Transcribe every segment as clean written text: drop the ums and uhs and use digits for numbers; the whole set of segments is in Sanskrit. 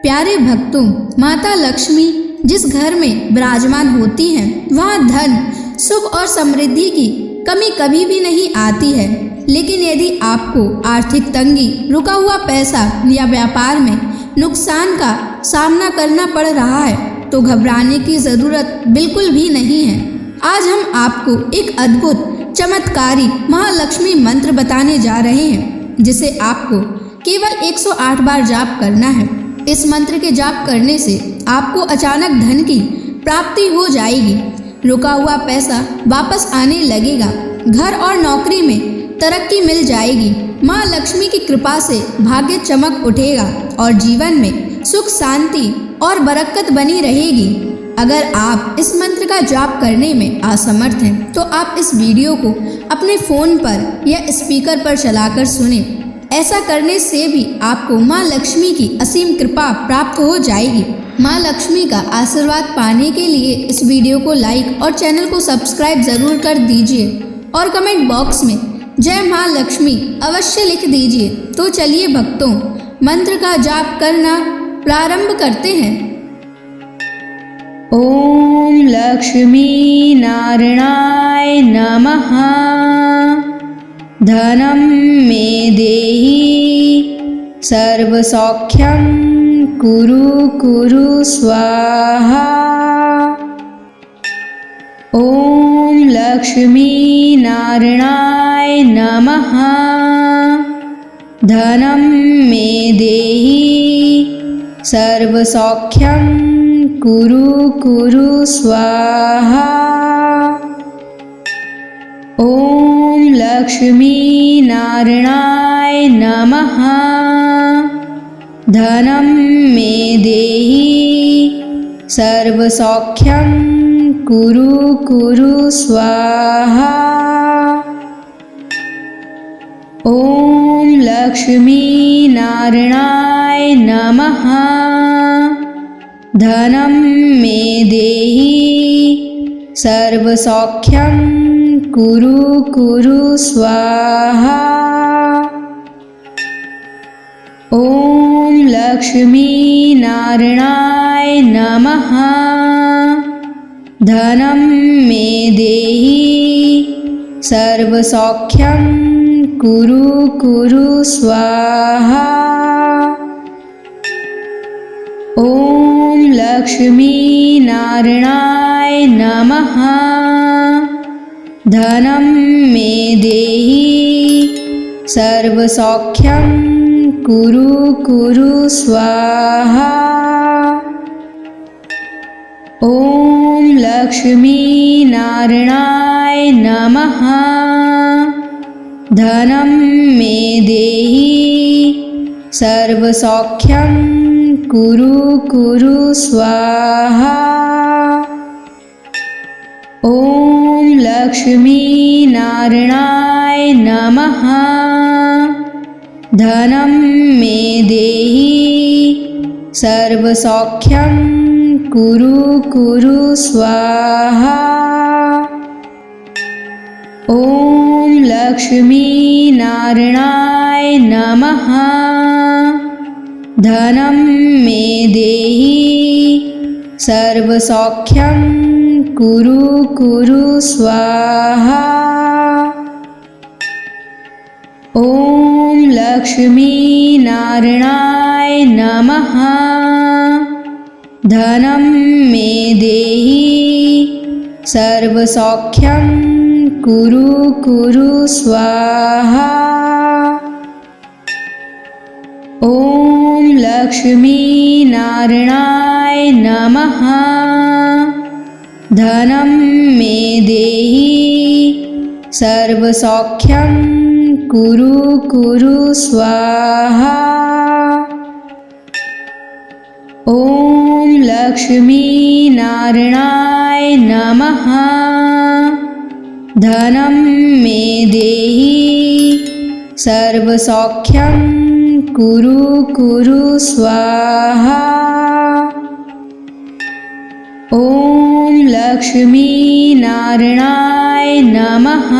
प्यारे भक्तों, माता लक्ष्मी जिस घर में विराजमान होती हैं, वहाँ धन, सुख और समृद्धि की कमी कभी भी नहीं आती है। लेकिन यदि आपको आर्थिक तंगी, रुका हुआ पैसा या व्यापार में नुकसान का सामना करना पड़ रहा है तो घबराने की ज़रूरत बिल्कुल भी नहीं है। आज हम आपको एक अद्भुत चमत्कारी महालक्ष्मी मंत्र बताने जा रहे हैं, जिसे आपको केवल 108 बार जाप करना है। इस मंत्र के जाप करने से आपको अचानक धन की प्राप्ति हो जाएगी, रुका हुआ पैसा वापस आने लगेगा, घर और नौकरी में तरक्की मिल जाएगी, माँ लक्ष्मी की कृपा से भाग्य चमक उठेगा और जीवन में सुख, शांति और बरकत बनी रहेगी। अगर आप इस मंत्र का जाप करने में असमर्थ हैं तो आप इस वीडियो को अपने फ़ोन पर या स्पीकर पर चलाकर सुनें। ऐसा करने से भी आपको माँ लक्ष्मी की असीम कृपा प्राप्त हो जाएगी। माँ लक्ष्मी का आशीर्वाद पाने के लिए इस वीडियो को लाइक और चैनल को सब्सक्राइब ज़रूर कर दीजिए और कमेंट बॉक्स में जय माँ लक्ष्मी अवश्य लिख दीजिए। तो चलिए भक्तों, मंत्र का जाप करना प्रारंभ करते हैं। ओम लक्ष्मी नारायणाय नमः। धनं मे देहि सर्वसौख्यं कुरु कुरु स्वाहा। ओम लक्ष्मी नारायणाय नमः। धनं मे देहि सर्वसौख्यं कुरु कुरु स्वाहा। ओम लक्ष्मी नारायणाय नमः। धनं मे देहि सर्वसौख्यं कुरु कुरु स्वाहा। ओम लक्ष्मी नारायणाय नमः। धनं मे देहि सर्वसौख्यं कुरु कुरु स्वाहा। ओम लक्ष्मी नारायणाय नमः। धनं मे देहि सर्वसौख्यं कुरु कुरु स्वाहा। ओम लक्ष्मी नारायणाय नमः। धनं मे देहि सर्वसौख्यं कुरु कुरु स्वाहा। ओम लक्ष्मी नारायणाय नमः। धनं मे देहि सर्वसौख्यं कुरु कुरु स्वाहा। ओम लक्ष्मी नारायणाय नमः। धनं मे देहि सर्वसौख्यं कुरु कुरु स्वाहा। ओम लक्ष्मी नारायणाय नमः। धनं मे देहि सर्वसौख्यं कुरु कुरु स्वाहा। ओम लक्ष्मी नारायणाय नमः। धनं मे देहि सर्वसौख्यं कुरु कुरु स्वाहा। ओम लक्ष्मी नारायणाय नमः। धनं मे देहि सर्वसौख्यं कुरु कुरु स्वाहा। ओम लक्ष्मी नारायणाय नमः। धनं मे देहि सर्वसौख्यं कुरु कुरु स्वाहा। ओम लक्ष्मी नारायणाय नमः।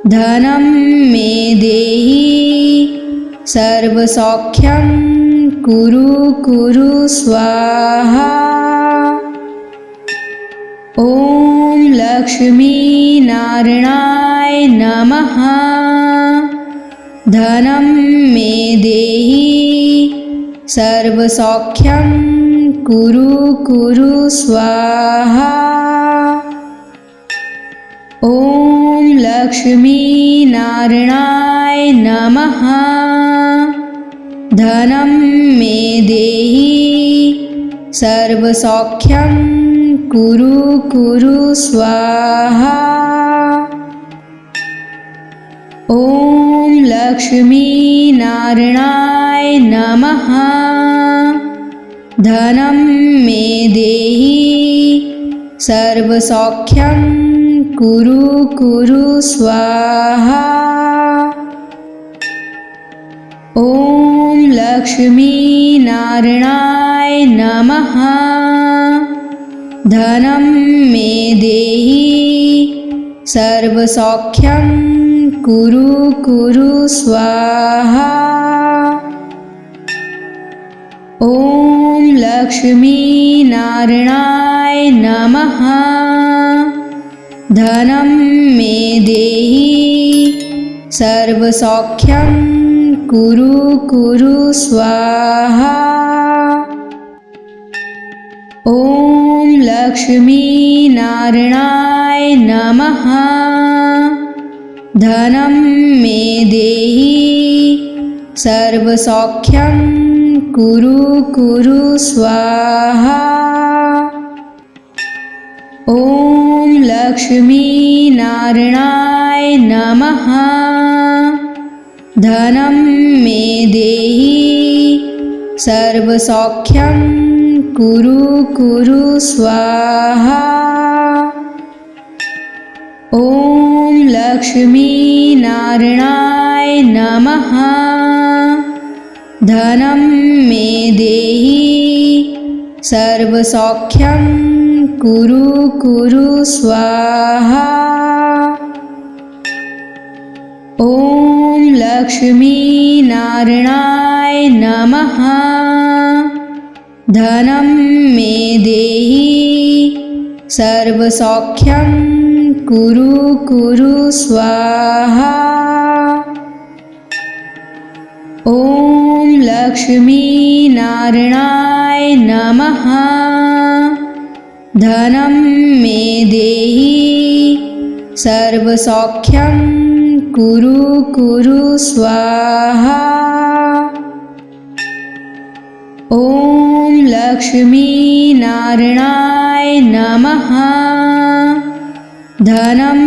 धनं मे देहि सर्वसौख्यं कुरु कुरु स्वाहा। ॐ लक्ष्मी नारायणाय नमः। धनं मे देहि सर्वसौख्यं कुरु कुरु स्वाहा। ॐ लक्ष्मी नारायणाय नमः। धनं मे देहि सर्वसौख्यं कुरु कुरु स्वाहा। ॐ लक्ष्मी नारायणाय नमः। धनं मे देहि सर्वसौख्यं कुरु कुरु स्वाहा। ॐ लक्ष्मी नारायणाय नमः। धनं मे देहि सर्वसौख्यं कुरु कुरु स्वाहा। ॐ लक्ष्मी नारायणाय नमः। धनं मे देहि सर्वसौख्यं कुरु कुरु स्वाहा। ॐ लक्ष्मी नारायणाय नमः। धनं मे देहि सर्वसौख्यं कुरु कुरु स्वाहा। ॐ लक्ष्मी नारायणाय नमः। धनं मे देहि सर्वसौख्यं कुरु कुरु स्वाहा। ॐ लक्ष्मी नारायणाय नमः। धनं मे देहि सर्वसौख्यं कुरु कुरु स्वाहा। ॐ लक्ष्मी नारायणाय नमः। धनं मे देहि सर्वसौख्यं कुरु कुरु स्वाहा। ॐ लक्ष्मी नारायणाय नमः। धनं मे देहि सर्वसौख्यं कुरु कुरु स्वाहा। ॐ लक्ष्मी नारायणाय नमः। धनं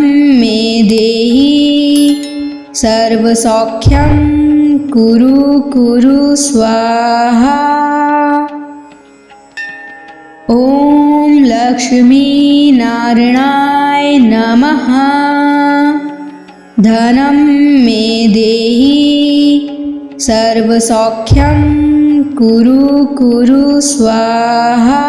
मे देहि सर्वसौख्यं कुरु कुरु स्वाहा। ॐ लक्ष्मी नारायणाय नमः। धनं मे देहि सर्वसौख्यं कुरु कुरु स्वाहा।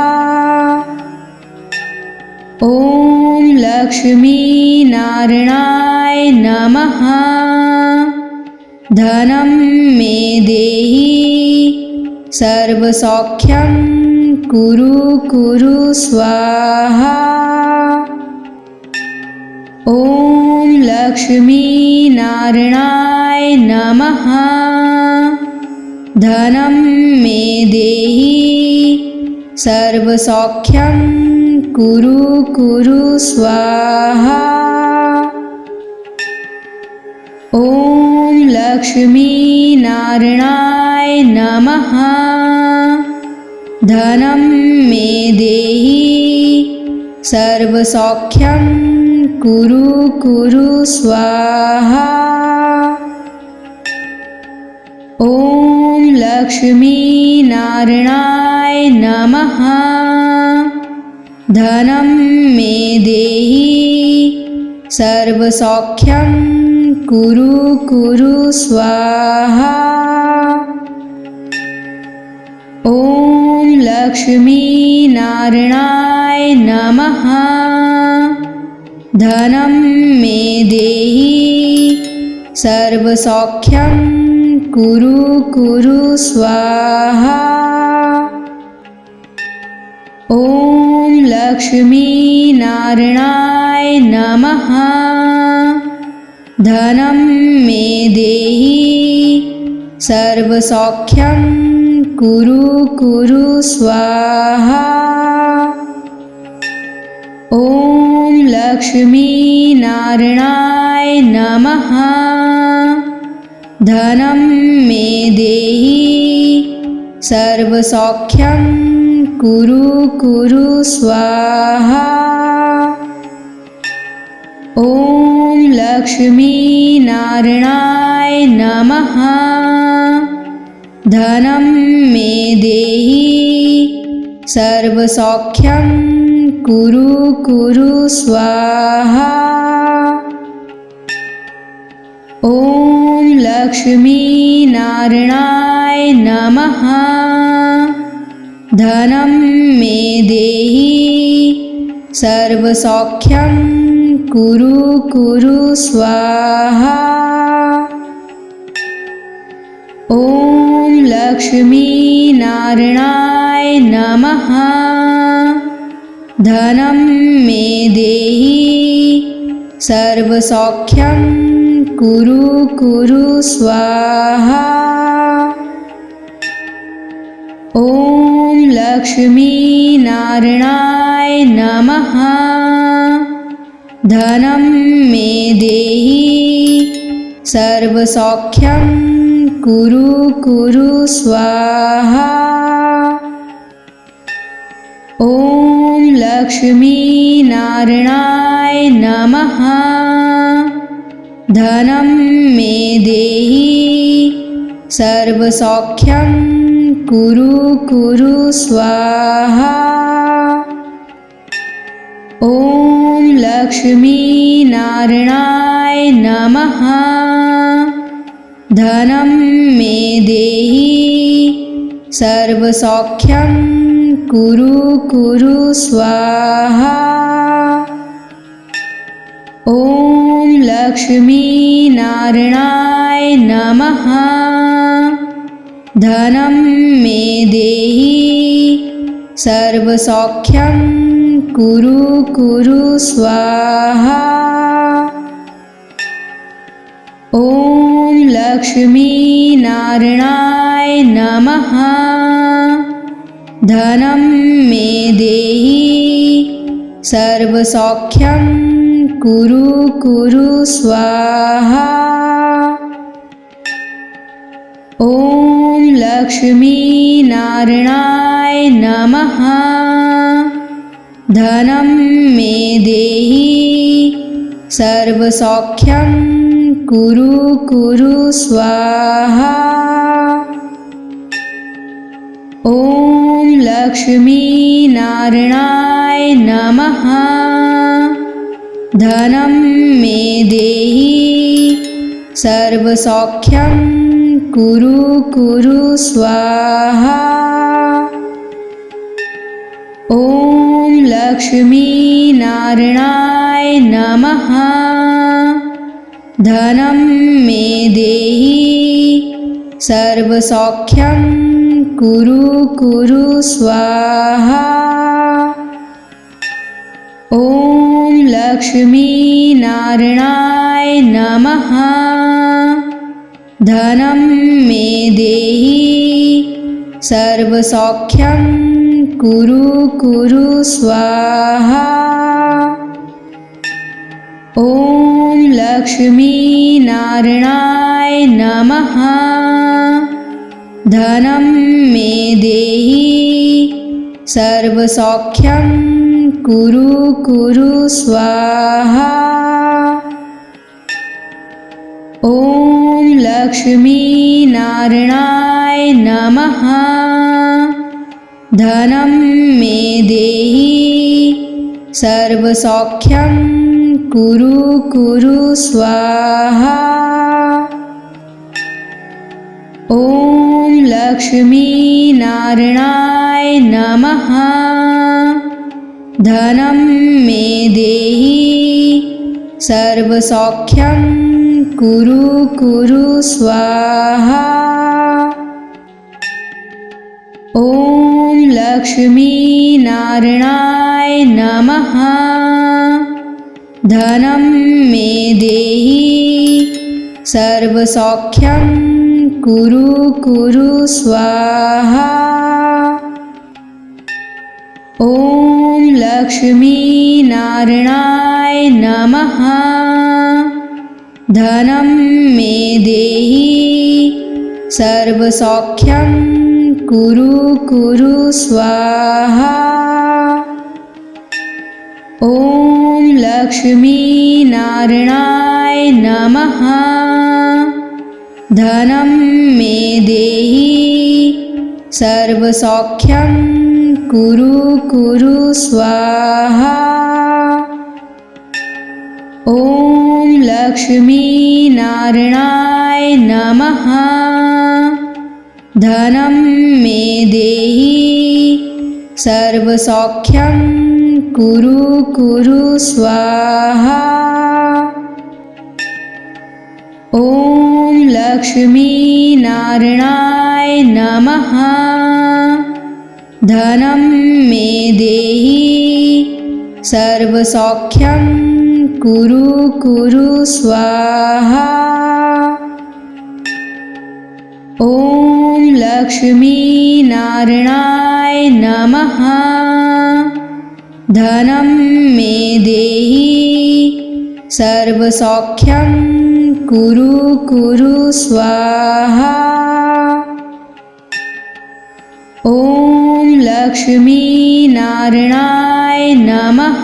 ॐ लक्ष्मी नारायणाय नमः। धनं मे देहि सर्वसौख्यं कुरु कुरु स्वाहा। ॐ लक्ष्मी नारायणाय नमः। धनं मे देहि सर्वसौख्यं कुरु कुरु स्वाहा। ॐ लक्ष्मी नारायणाय नमः। धनं मे देहि सर्वसौख्यं कुरु कुरु स्वाहा। ॐ लक्ष्मी नारायणाय नमः। धनं मे देहि सर्वसौख्यं कुरु कुरु स्वाहा। ॐ लक्ष्मी नारायणाय नमः। धनं मे देहि सर्वसौख्यं कुरु कुरु स्वाहा। ॐ लक्ष्मीनारायणाय नमः। धनं मे देहि सर्वसौख्यं कुरु कुरु स्वाहा। ॐ लक्ष्मीनारायणाय नमः। धनं मे देहि सर्वसौख्यं कुरु कुरु स्वाहा। ॐ लक्ष्मीनारायणाय नमः। धनं मे देहि सर्वसौख्यं कुरु कुरु स्वाहा। ॐ लक्ष्मीनारायणाय नमः। धनं मे देहि सर्वसौख्यं कुरु कुरु स्वाहा। ॐ लक्ष्मीनारायणाय नमः। धनं मे देहि सर्वसौख्यं कुरु कुरु स्वाहा। ॐ लक्ष्मीनारायणाय नमः। धनं मे देहि सर्वसौख्यं कुरु कुरु स्वाहा। ॐ लक्ष्मीनारायणाय नमः। धनं मे देहि सर्वसौख्यं कुरु कुरु स्वाहा। ॐ लक्ष्मीनारायणाय नमः। धनं मे देहि सर्वसौख्यं कुरु कुरु स्वाहा। ॐ लक्ष्मीनारायणाय नमः। धनं मे देहि सर्वसौख्यं कुरु कुरु स्वाहा। ॐ लक्ष्मीनारायणाय नमः। धनं मे देहि सर्वसौख्यं कुरु कुरु स्वाहा। ॐ लक्ष्मीनारायणाय नमः। धनं मे देहि सर्वसौख्यं कुरु कुरु स्वाहा। ॐ लक्ष्मीनारायणाय नमः। धनं मे देहि सर्वसौख्यं कुरु कुरु स्वाहा। ॐ लक्ष्मीनारायणाय नमः। धनं मे देहि सर्वसौख्यं कुरु कुरु स्वाहा। ॐ लक्ष्मीनारायणाय नमः। धनं मे देहि सर्वसौख्यं कुरु कुरु स्वाहा। ॐ लक्ष्मीनारायणाय नमः। धनं मे देहि सर्वसौख्यं कुरु कुरु स्वाहा। ॐ लक्ष्मीनारायणाय नमः। धनं मे देहि सर्वसौख्यं कुरु कुरु स्वाहा। ॐ लक्ष्मीनारायणाय नमः। धनं मे देहि सर्वसौख्यं कुरु कुरु स्वाहा। ॐ लक्ष्मी नारायणाय नमः। धनं मे देहि सर्वसौख्यं कुरु कुरु स्वाहा। ॐ लक्ष्मी नारायणाय नमः। धनं मे देहि सर्वसौख्यं कुरु कुरु स्वाहा। ॐ लक्ष्मी नारायणाय नमः। धनं मे देहि सर्वसौख्यं कुरु कुरु स्वाहा। ॐ लक्ष्मी नारायणाय नमः। धनं मे देहि सर्वसौख्यं कुरु कुरु स्वाहा। ॐ लक्ष्मी नारायणाय नमः। धनं मे देहि सर्वसौख्यं कुरु कुरु स्वाहा। ॐ लक्ष्मी नारायणाय नमः। धनं मे देहि सर्वसौख्यं कुरु कुरु स्वाहा। ॐ लक्ष्मी नारायणाय नमः।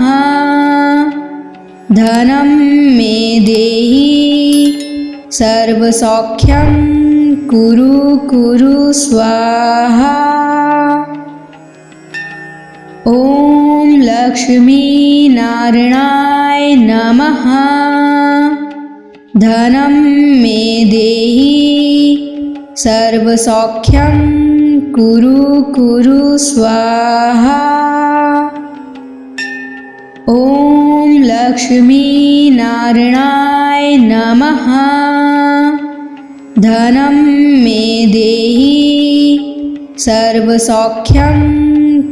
धनं मे देहि सर्वसौख्यं कुरु कुरु स्वाहा। ॐ लक्ष्मी नारायणाय नमः। धनं मे देहि सर्वसौख्यं कुरु कुरु स्वाहा। ॐ लक्ष्मी नारायणाय नमः। धनं मे देहि सर्वसौख्यं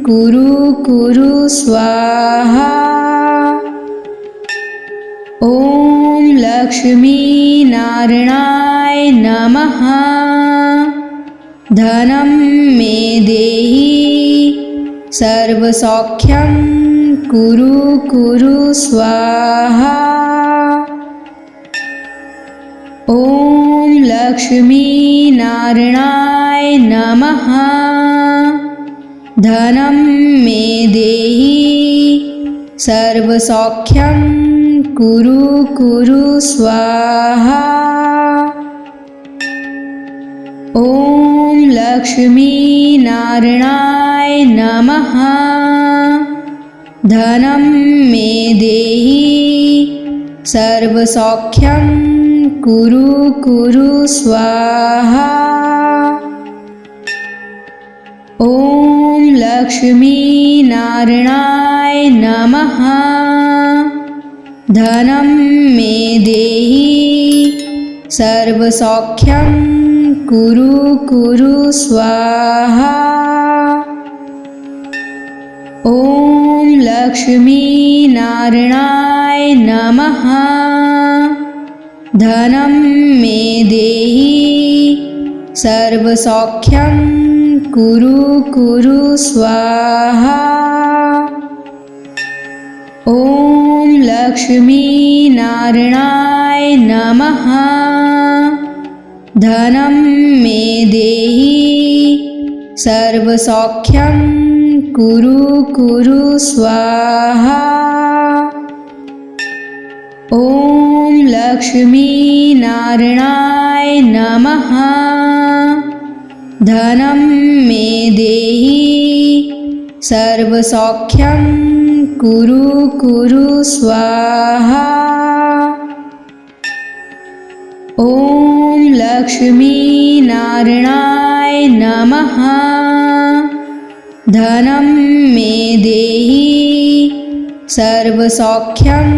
कुरु कुरु स्वाहा। ॐ लक्ष्मी नारायणाय नमः। धनं मे देहि सर्वसौख्यं कुरु कुरु स्वाहा। ॐ लक्ष्मी नारायणाय नमः। धनं मे देहि सर्वसौख्यं कुरु कुरु स्वाहा। ॐ लक्ष्मी नारायणाय नमः। धनं मे देहि सर्वसौख्यं कुरु कुरु स्वाहा। ॐ लक्ष्मी नारायणाय नमः। धनं मे देहि सर्वसौख्यं कुरु कुरु स्वाहा। ॐ लक्ष्मी नारायणाय नमः। धनं मे देहि सर्वसौख्यं कुरु कुरु स्वाहा। ॐ लक्ष्मी नारायणाय नमः। धनं मे देहि सर्वसौख्यं कुरु कुरु स्वाहा। ॐ लक्ष्मी नारायणाय नमः। धनं मे देहि सर्वसौख्यं कुरु कुरु स्वाहा। ॐ लक्ष्मी नारायणाय नमः। धनं मे देहि सर्वसौख्यं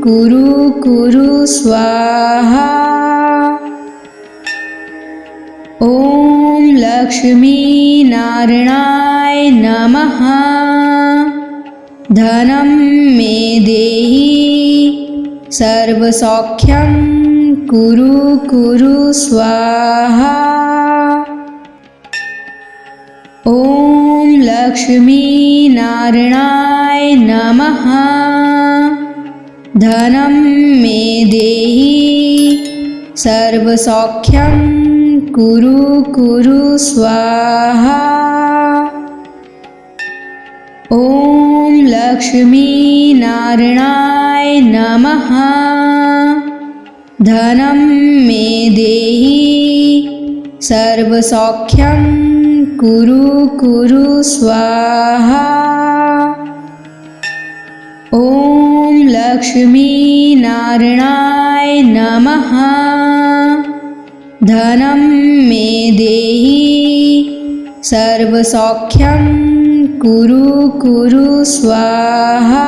कुरु कुरु स्वाहा। लक्ष्मीनारायणाय नमः। धनं मे देहि सर्वसौख्यं कुरु कुरु स्वाहा। ॐ लक्ष्मीनारायणाय नमः। धनं मे देहि सर्वसौख्यं कुरु कुरु स्वाहा। ॐ लक्ष्मीनारायणाय नमः। धनं मे देहि सर्वसौख्यं कुरु कुरु स्वाहा। ॐ लक्ष्मीनारायणाय नमः। धनं मे देहि सर्वसौख्यं कुरु कुरु स्वाहा।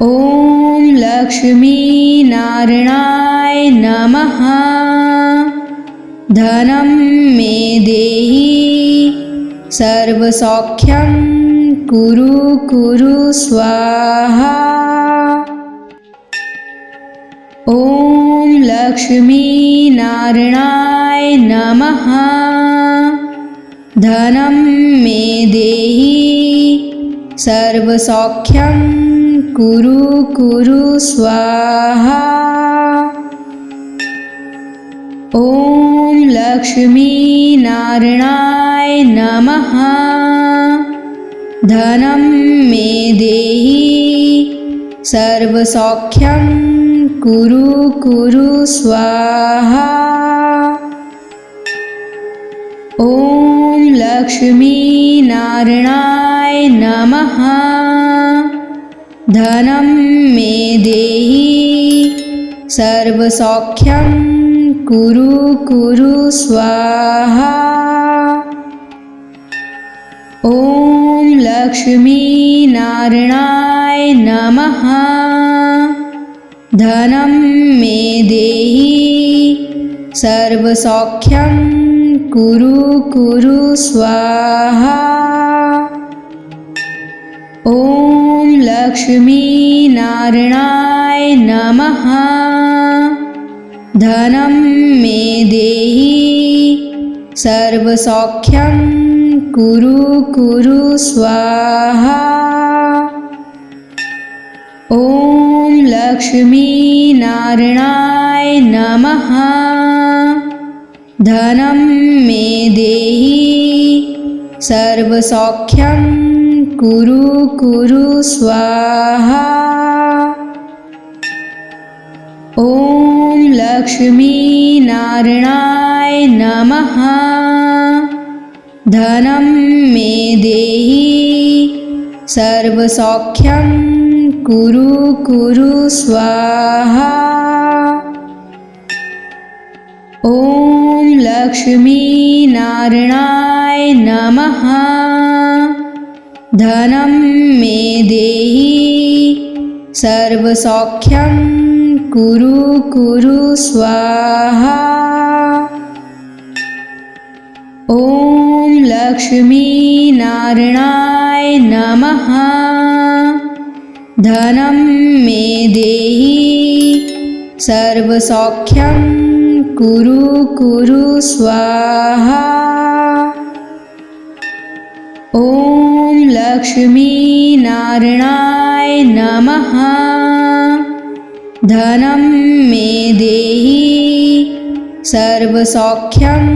ॐ लक्ष्मीनारायणाय नमः। धनं मे देहि सर्वसौख्यं कुरु कुरु स्वाहा। ॐ लक्ष्मीनारायणाय नमः। धनं मे देहि सर्वसौख्यं कुरु कुरु स्वाहा। ॐ लक्ष्मीनारायणाय नमः। धनं मे देहि सर्वसौख्यं कुरु कुरु स्वाहा। ॐ लक्ष्मीनारायणाय नमः। धनं मे देहि सर्वसौख्यं कुरु कुरु स्वाहा। ॐ लक्ष्मीनारायणाय नमः। धनं मे देहि सर्वसौख्यं कुरु कुरु स्वाहा। ॐ लक्ष्मीनारायणाय नमः। धनं मे देहि सर्वसौख्यं कुरु कुरु स्वाहा। ॐ लक्ष्मीनारायणाय नमः। धनं मे देहि सर्वसौख्यं कुरु कुरु स्वाहा। ॐ लक्ष्मीनारायणाय नमः। धनं मे देहि सर्वसौख्यं कुरु कुरु स्वाहा। ॐ लक्ष्मीनारायणाय नमः। धनं मे देहि सर्वसौख्यं कुरु कुरु स्वाहा। ॐ लक्ष्मीनारायणाय नमः। धनं मे देहि सर्वसौख्यं कुरु कुरु स्वाहा। ॐ लक्ष्मीनारायणाय नमः। धनं मे देहि सर्वसौख्यं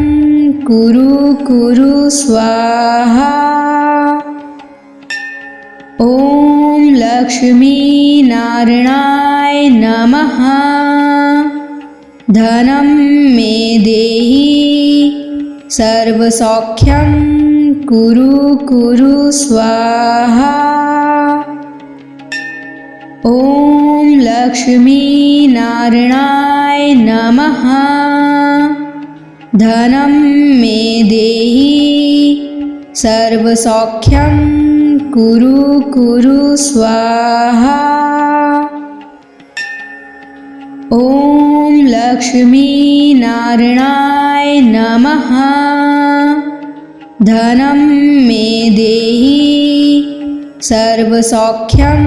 कुरु कुरु स्वाहा। ॐ लक्ष्मीनारायणाय नमः। धनं मे देहि सर्वसौख्यं कुरु कुरु स्वाहा। ॐ लक्ष्मीनारायणाय नमः। धनं मे देहि सर्वसौख्यं कुरु कुरु स्वाहा। ॐ लक्ष्मीनारायणाय नमः। धनं मे देहि सर्वसौख्यं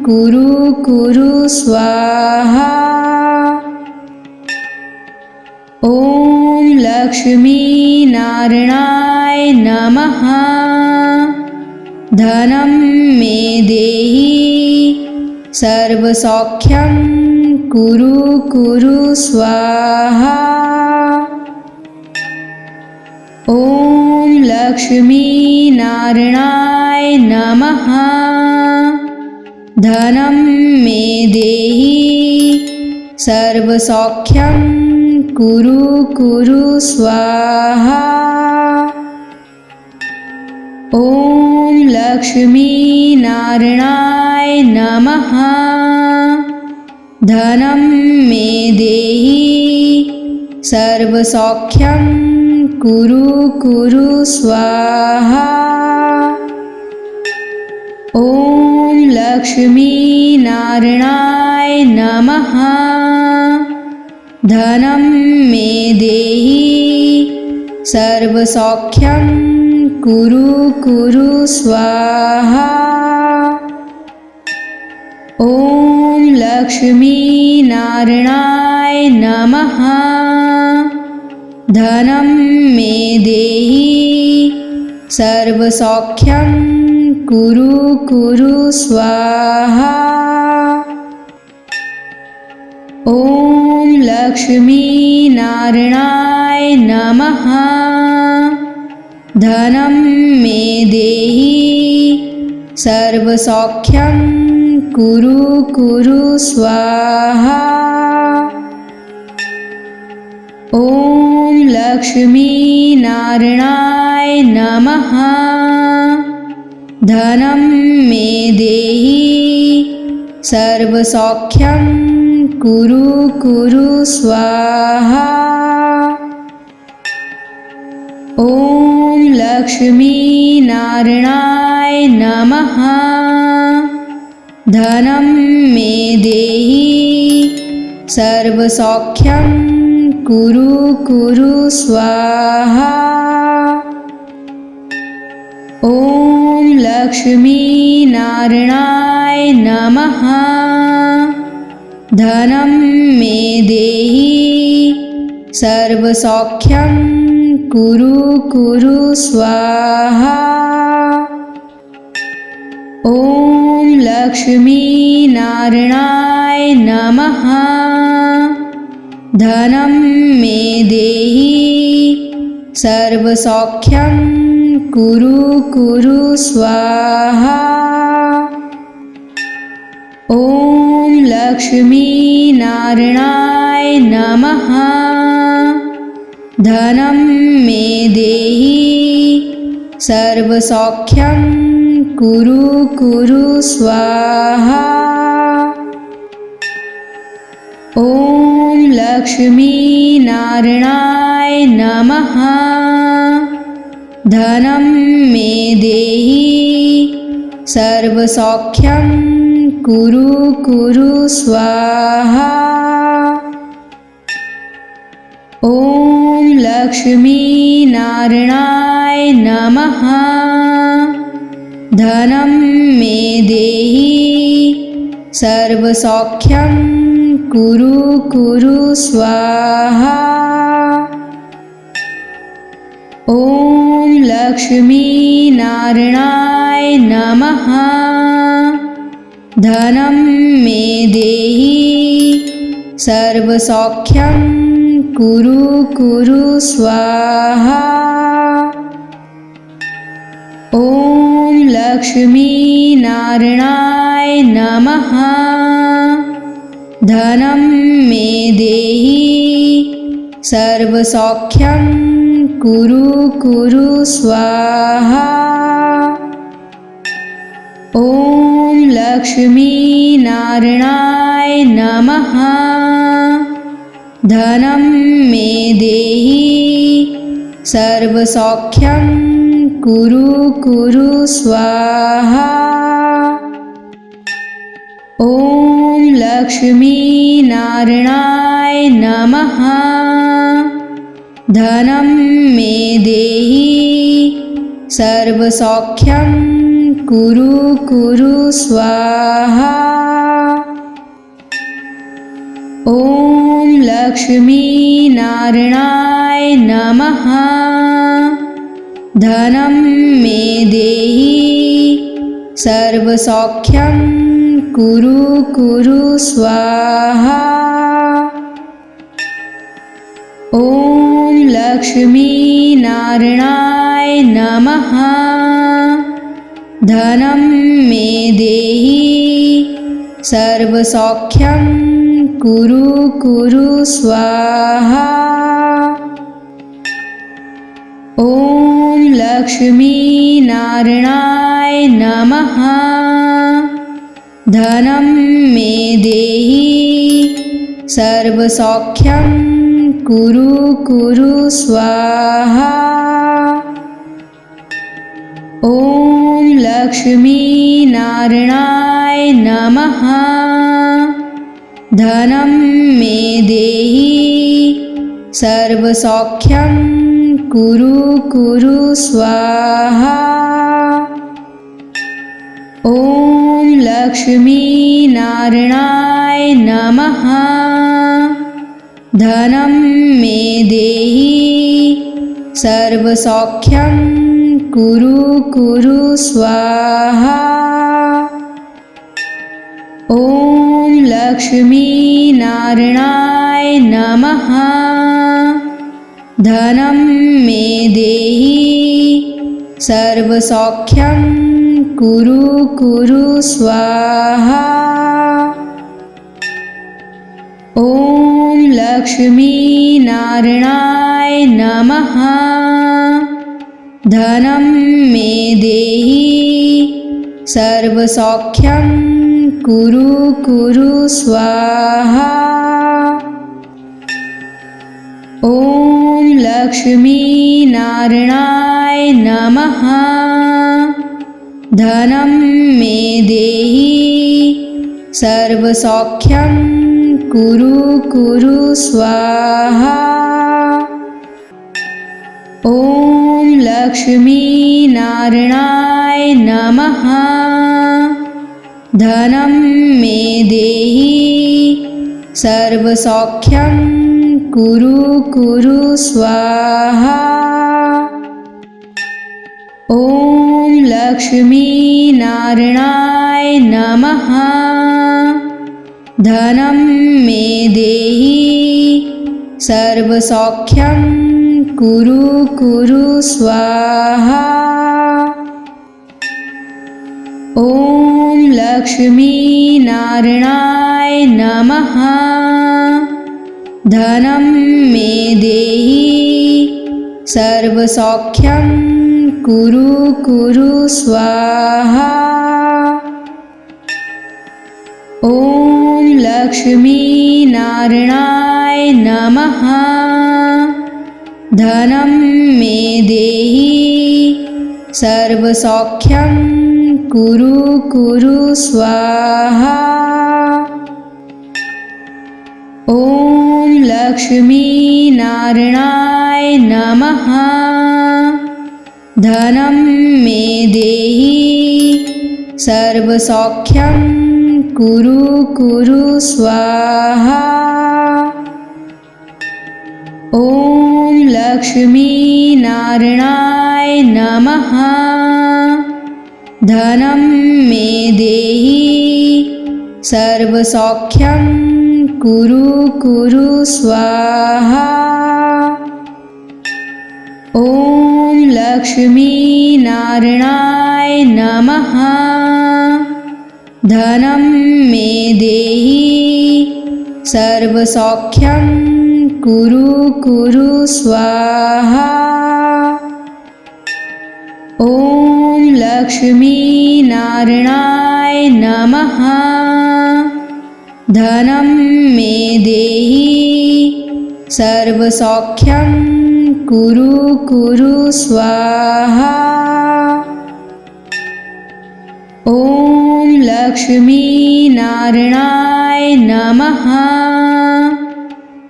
कुरु कुरु स्वाहा। ॐ लक्ष्मीनारायणाय नमः। धनं मे देहि सर्वसौख्यं कुरु कुरु स्वाहा। ॐ लक्ष्मीनारायणाय नमः। धनं मे देहि सर्वसौख्यं कुरु कुरु स्वाहा। ॐ लक्ष्मीनारायणाय नमः। धनं मे देहि सर्वसौख्यं कुरु कुरु स्वाहा। ॐ लक्ष्मीनारायणाय नमः। धनं मे देहि सर्वसौख्यं कुरु कुरु स्वाहा। ॐ लक्ष्मीनारायणाय नमः। धनं मे देहि सर्वसौख्यं कुरु कुरु स्वाहा। ॐ लक्ष्मीनारायणाय नमः। धनं मे देहि सर्वसौख्यं कुरु कुरु स्वाहा। ॐ लक्ष्मीनारायणाय नमः। धनं मे देहि सर्वसौख्यं कुरु कुरु स्वाहा। ॐ लक्ष्मीनारायणाय नमः। धनं मे देहि सर्वसौख्यं कुरु कुरु स्वाहा। ॐ लक्ष्मीनारायणाय नमः। धनं मे देहि सर्वसौख्यं कुरु कुरु स्वाहा। ॐ लक्ष्मीनारायणाय नमः। धनं मे देहि सर्वसौख्यं कुरु कुरु स्वाहा। ॐ लक्ष्मीनारायणाय नमः। धनं मे देहि सर्वसौख्यं कुरु कुरु स्वाहा। ॐ लक्ष्मीनारायणाय नमः। धनं मे देहि सर्वसौख्यं कुरु कुरु स्वाहा। ॐ लक्ष्मीनारायणाय नमः। धनं मे देहि सर्वसौख्यं कुरु कुरु स्वाहा। ॐ लक्ष्मीनारायणाय नमः। धनं मे देहि सर्वसौख्यं कुरु कुरु स्वाहा। ॐ लक्ष्मीनारायणाय नमः। धनं मे देहि सर्वसौख्यं कुरु कुरु स्वाहा। ॐ लक्ष्मीनारायणाय नमः। धनं मे देहि सर्वसौख्यं कुरु कुरु स्वाहा। ॐ लक्ष्मीनारायणाय नमः। धनं मे देहि सर्वसौख्यं कुरु कुरु स्वाहा। ॐ लक्ष्मीनारायणाय नमः। धनं मे देहि सर्वसौख्यं कुरु कुरु स्वाहा। ॐ लक्ष्मीनारायणाय नमः। धनं मे देहि सर्वसौख्यं कुरु कुरु स्वाहा। ॐ लक्ष्मीनारायणाय नमः। धनं मे देहि सर्वसौख्यं कुरु कुरु स्वाहा। ॐ लक्ष्मीनारायणाय नमः। धनं मे देहि सर्वसौख्यं कुरु कुरु स्वाहा। ॐ लक्ष्मीनारायणाय नमः। धनं मे देहि सर्वसौख्यं कुरु कुरु स्वाहा। ॐ लक्ष्मीनारायणाय नमः। धनं मे देहि सर्वसौख्यं कुरु कुरु स्वाहा। ॐ लक्ष्मीनारायणाय नमः। धनं मे देहि सर्वसौख्यं कुरु कुरु स्वाहा। ॐ लक्ष्मीनारायणाय नमः। धनं मे देहि सर्वसौख्यं कुरु कुरु स्वाहा। ॐ लक्ष्मीनारायणाय नमः। धनं मे देहि सर्वसौख्यं कुरु कुरु स्वाहा। ॐ लक्ष्मीनारायणाय नमः। धनं मे देहि सर्वसौख्यं कुरु कुरु स्वाहा। ॐ लक्ष्मीनारायणाय नमः। धनं मे देहि सर्वसौख्यं कुरु कुरु स्वाहा। ॐ लक्ष्मीनारायणाय नमः। धनं मे देहि सर्वसौख्यं कुरु कुरु स्वाहा। ॐ लक्ष्मीनारायणाय नमः। धनं मे देहि सर्वसौख्यं कुरु कुरु स्वाहा। ॐ लक्ष्मीनारायणाय नमः। धनं मे देहि सर्वसौख्यं कुरु कुरु स्वाहा। ॐ लक्ष्मीनारायणाय नमः। धनं मे देहि सर्वसौख्यं कुरु कुरु स्वाहा। ॐ लक्ष्मीनारायणाय नमः। धनं मे देहि सर्वसौख्यं कुरु कुरु स्वाहा। ॐ लक्ष्मीनारायणाय नमः।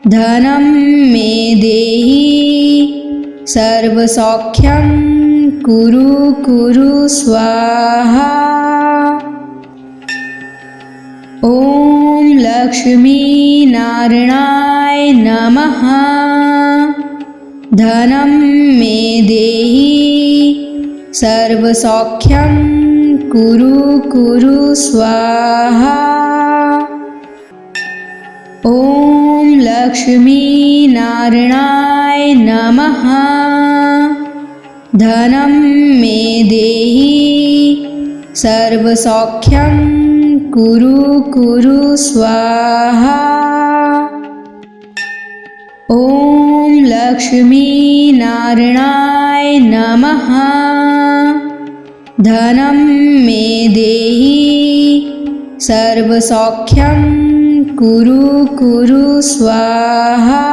धनं मे देहि सर्वसौख्यं कुरु कुरु स्वाहा। ॐ लक्ष्मीनारायणाय नमः। धनं मे देहि सर्वसौख्यं कुरु कुरु स्वाहा। ॐ लक्ष्मीनारायणाय नमः। धनं मे देहि सर्वसौख्यं कुरु कुरु स्वाहा। ॐ लक्ष्मीनारायणाय नमः। धनं मे देहि सर्वसौख्यं कुरु कुरु स्वाहा।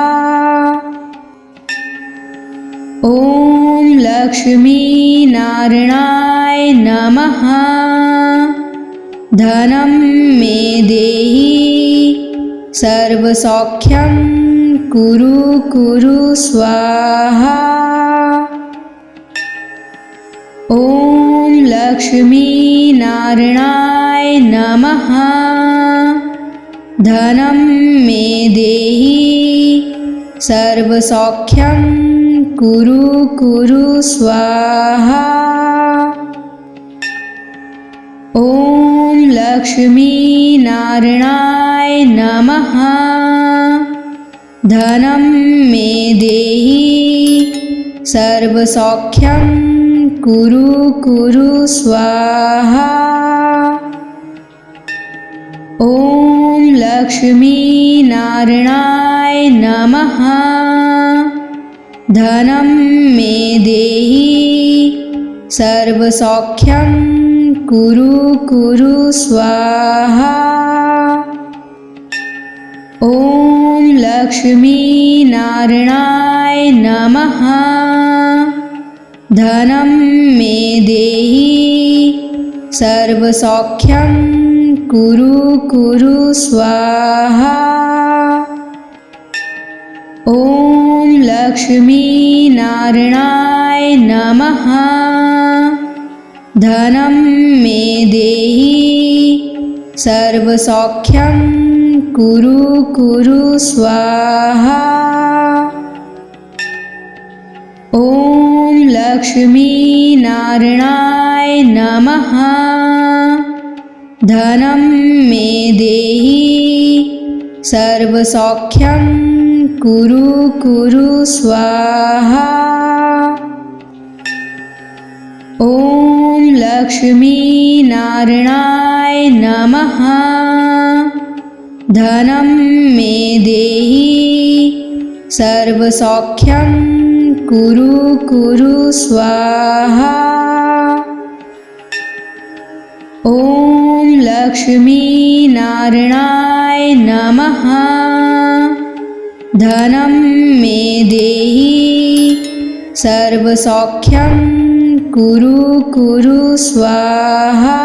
ॐ लक्ष्मीनारायणाय नमः। धनं मे देहि सर्वसौख्यं कुरु कुरु स्वाहा। ॐ लक्ष्मीनारायणाय नमः। धनं मे देहि सर्वसौख्यं कुरु कुरु स्वाहा। ॐ लक्ष्मीनारायणाय नमः। धनं मे देहि सर्वसौख्यं कुरु कुरु स्वाहा। ॐ लक्ष्मीनारायणाय नमः। धनं मे देहि सर्वसौख्यं कुरु कुरु स्वाहा। ॐ लक्ष्मीनारायणाय नमः। धनं मे देहि सर्वसौख्यं कुरु कुरु स्वाहा। ॐ लक्ष्मीनारायणाय नमः। धनं मे देहि सर्वसौख्यं कुरु कुरु स्वाहा। ॐ लक्ष्मीनारायणाय नमः। धनं मे देहि सर्वसौख्यं कुरु कुरु स्वाहा। ॐ लक्ष्मीनारायणाय नमः। धनं मे देहि सर्वसौख्यं कुरु कुरु स्वाहा। ॐ लक्ष्मीनारायणाय नमः। धनं मे देहि सर्वसौख्यं कुरु कुरु स्वाहा।